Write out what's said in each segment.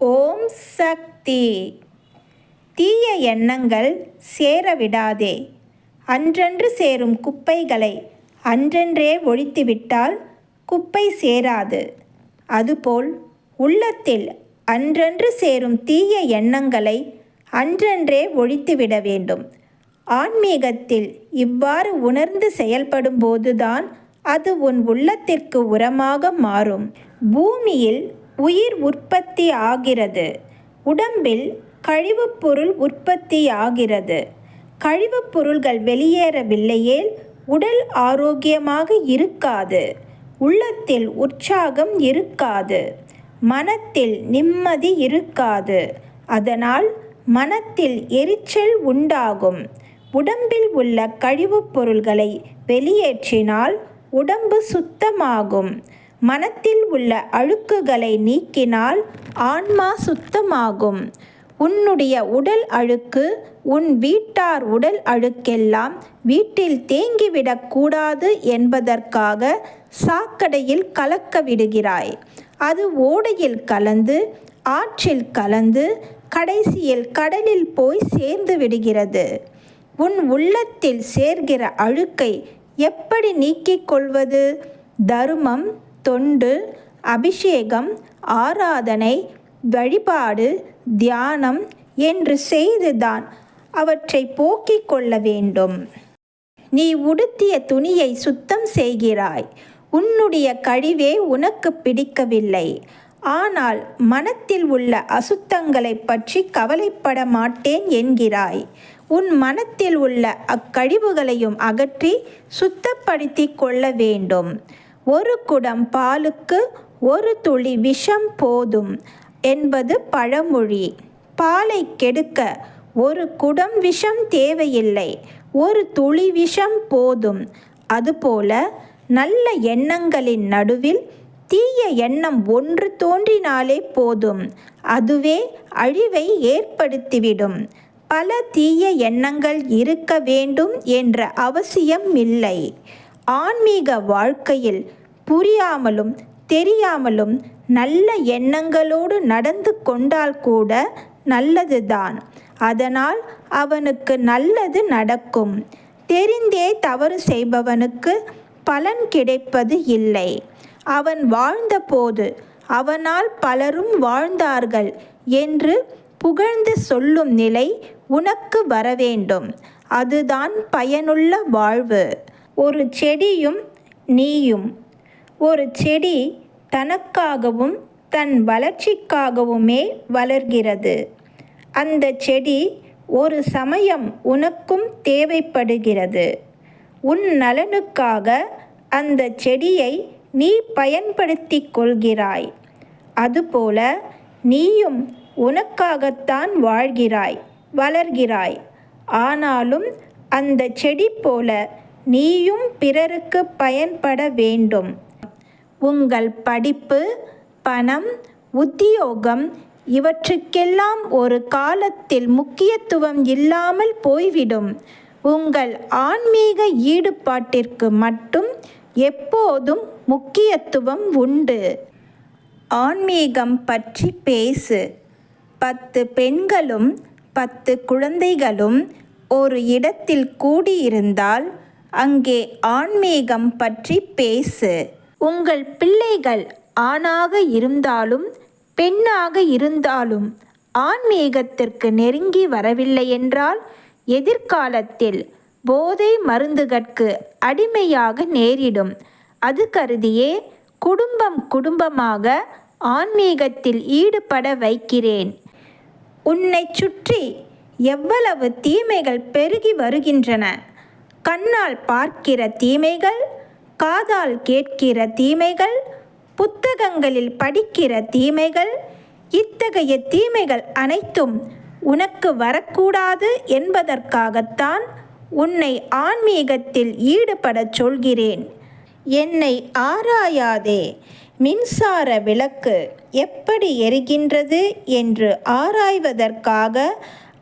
ஓம் சக்தி. தீய எண்ணங்கள் சேரவிடாதே. அன்றன்று சேரும் குப்பைகளை அன்றன்றே ஒழித்துவிட்டால் குப்பை சேராது. அதுபோல் உள்ளத்தில் அன்றன்று சேரும் தீய எண்ணங்களை அன்றன்றே ஒழித்துவிட வேண்டும். ஆன்மீகத்தில் இவ்வாறு உணர்ந்து செயல்படும்போதுதான் அது உன் உள்ளத்திற்கு உரமாக மாறும். பூமியில் உயிர் உற்பத்தி ஆகிறது. உடம்பில் கழிவுப் பொருள் உற்பத்தி ஆகிறது. கழிவுப் பொருள்கள் வெளியேறவில்லையேல் உடல் ஆரோக்கியமாக இருக்காது. உள்ளத்தில் உற்சாகம் இருக்காது. மனத்தில் நிம்மதி இருக்காது. அதனால் மனத்தில் எரிச்சல் உண்டாகும். உடம்பில் உள்ள கழிவுப் பொருள்களை வெளியேற்றினால் உடம்பு சுத்தமாகும். மனத்தில் உள்ள அழுக்குகளை நீக்கினால் ஆன்மா சுத்தமாகும். உன்னுடைய உடல் அழுக்கு உன் வீட்டார் உடல் அழுக்கெல்லாம் வீட்டில் தேங்கிவிடக்கூடாது என்பதற்காக சாக்கடையில் கலக்க விடுகிறாய். அது ஓடையில் கலந்து ஆற்றில் கலந்து கடைசியில் கடலில் போய் சேர்ந்து விடுகிறது. உன் உள்ளத்தில் சேர்கிற அழுக்கை எப்படி நீக்கிக் கொள்வது? தர்மம், தொண்டு, அபிஷேகம், ஆராதனை, வழிபாடு, தியானம் என்று செய்துதான் அவற்றை போக்கிக் கொள்ள வேண்டும். நீ உடுத்திய துணியை சுத்தம் செய்கிறாய். உன்னுடைய கழிவே உனக்கு பிடிக்கவில்லை. ஆனால் மனத்தில் உள்ள அசுத்தங்களை பற்றி கவலைப்பட மாட்டேன் என்கிறாய். உன் மனத்தில் உள்ள அக்கழிவுகளையும் அகற்றி சுத்தப்படுத்தி கொள்ள வேண்டும். ஒரு குடம் பாலுக்கு ஒரு துளி விஷம் போதும் என்பது பழமொழி. பாலை கெடுக்க ஒரு குடம் விஷம் தேவையில்லை, ஒரு துளி விஷம் போதும். அதுபோல நல்ல எண்ணங்களின் நடுவில் தீய எண்ணம் ஒன்று தோன்றினாலே போதும், அதுவே அழிவை ஏற்படுத்திவிடும். பல தீய எண்ணங்கள் இருக்க வேண்டும் என்ற அவசியம் இல்லை. ஆன்மீக வாழ்க்கையில் புரியாமலும் தெரியாமலும் நல்ல எண்ணங்களோடு நடந்து கொண்டால் கூட நல்லதுதான். அதனால் அவனுக்கு நல்லது நடக்கும். தெரிந்தே தவறு செய்பவனுக்கு பலன் கிடைப்பது இல்லை. அவன் வாழ்ந்தபோது அவனால் பலரும் வாழ்ந்தார்கள் என்று புகழ்ந்து சொல்லும் நிலை உனக்கு வரவேண்டும். அதுதான் பயனுள்ள வாழ்வு. ஒரு செடியும் நீயும். ஒரு செடி தனக்காகவும் தன் வளர்ச்சிக்காகவுமே வளர்கிறது. அந்த செடி ஒரு சமயம் உனக்கும் தேவைப்படுகிறது. உன் நலனுக்காக அந்த செடியை நீ பயன்படுத்தி கொள்கிறாய். அதுபோல நீயும் உனக்காகத்தான் வாழ்கிறாய், வளர்கிறாய். ஆனாலும் அந்த செடி போல நீயும் பிறருக்கு பயன்பட வேண்டும். உங்கள் படிப்பு, பணம், உத்தியோகம் இவற்றுக்கெல்லாம் ஒரு காலத்தில் முக்கியத்துவம் இல்லாமல் போய்விடும். உங்கள் ஆன்மீக ஈடுபாட்டிற்கு மட்டும் எப்போதும் முக்கியத்துவம் உண்டு. ஆன்மீகம் பற்றி பேசு. 10 பெண்களும் 10 குழந்தைகளும் ஒரு இடத்தில் கூடியிருந்தால் அங்கே ஆன்மீகம் பற்றி பேசு. உங்கள் பிள்ளைகள் ஆணாக இருந்தாலும் பெண்ணாக இருந்தாலும் ஆன்மீகத்திற்கு நெருங்கி வரவில்லை என்றால் எதிர்காலத்தில் போதை மருந்துகட்கு அடிமையாக நேரிடும். அது கருதியே குடும்பம் குடும்பமாக ஆன்மீகத்தில் ஈடுபட வைக்கிறேன். உன்னை சுற்றி எவ்வளவு தீமைகள் பெருகி வருகின்றன. கண்ணால் பார்க்கிற தீமைகள், காதால் கேட்கிற தீமைகள், புத்தகங்களில் படிக்கிற தீமைகள், இத்தகைய தீமைகள் அனைத்தும் உனக்கு வரக்கூடாது என்பதற்காகத்தான் உன்னை ஆன்மீகத்தில் ஈடுபடச் சொல்கிறேன். என்னை ஆராயாதே. மின்சார விளக்கு எப்படி எரிகின்றது என்று ஆராய்வதற்காக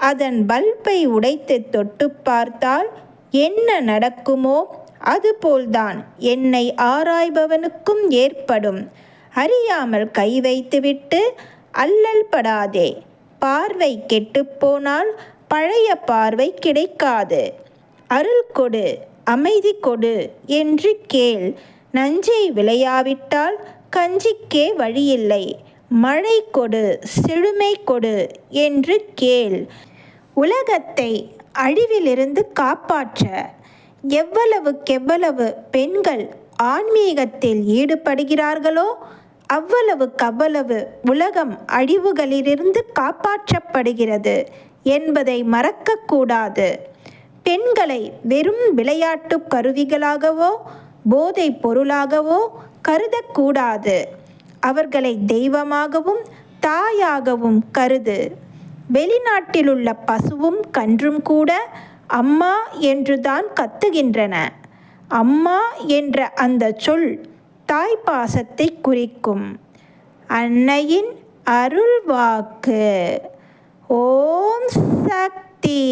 அதன் பல்பை உடைத்து தொட்டு பார்த்தால் என்ன நடக்குமோ அதுபோல்தான் என்னை ஆராய்பவனுக்கும் ஏற்படும். அறியாமல் கை வைத்துவிட்டு அல்லல் படாதே. பார்வை கெட்டுப்போனால் பழைய பார்வை கிடைக்காது. அருள் கொடு, அமைதி கொடு என்று கேள். நஞ்சை விளையாவிட்டால் கஞ்சிக்கே வழியில்லை. மழை கொடு, செழுமை கொடு என்று கேள். உலகத்தை அழிவிலிருந்து காப்பாற்ற எவ்வளவுக்கெவ்வளவு பெண்கள் ஆன்மீகத்தில் ஈடுபடுகிறார்களோ அவ்வளவுக்கவ்வளவு உலகம் அழிவுகளிலிருந்து காப்பாற்றப்படுகிறது என்பதை மறக்கக்கூடாது. பெண்களை வெறும் விளையாட்டு கருவிகளாகவோ போதைப் பொருளாகவோ கருதக்கூடாது. அவர்களை தெய்வமாகவும் தாயாகவும் கருது. வெளிநாட்டிலுள்ள பசுவும் கன்றும் கூட அம்மா என்றுதான் கத்துகின்றன. அம்மா என்ற அந்த சொல் தாய்ப்பாசத்தை குறிக்கும். அன்னையின் அருள்வாக்கு. ஓம் சக்தி.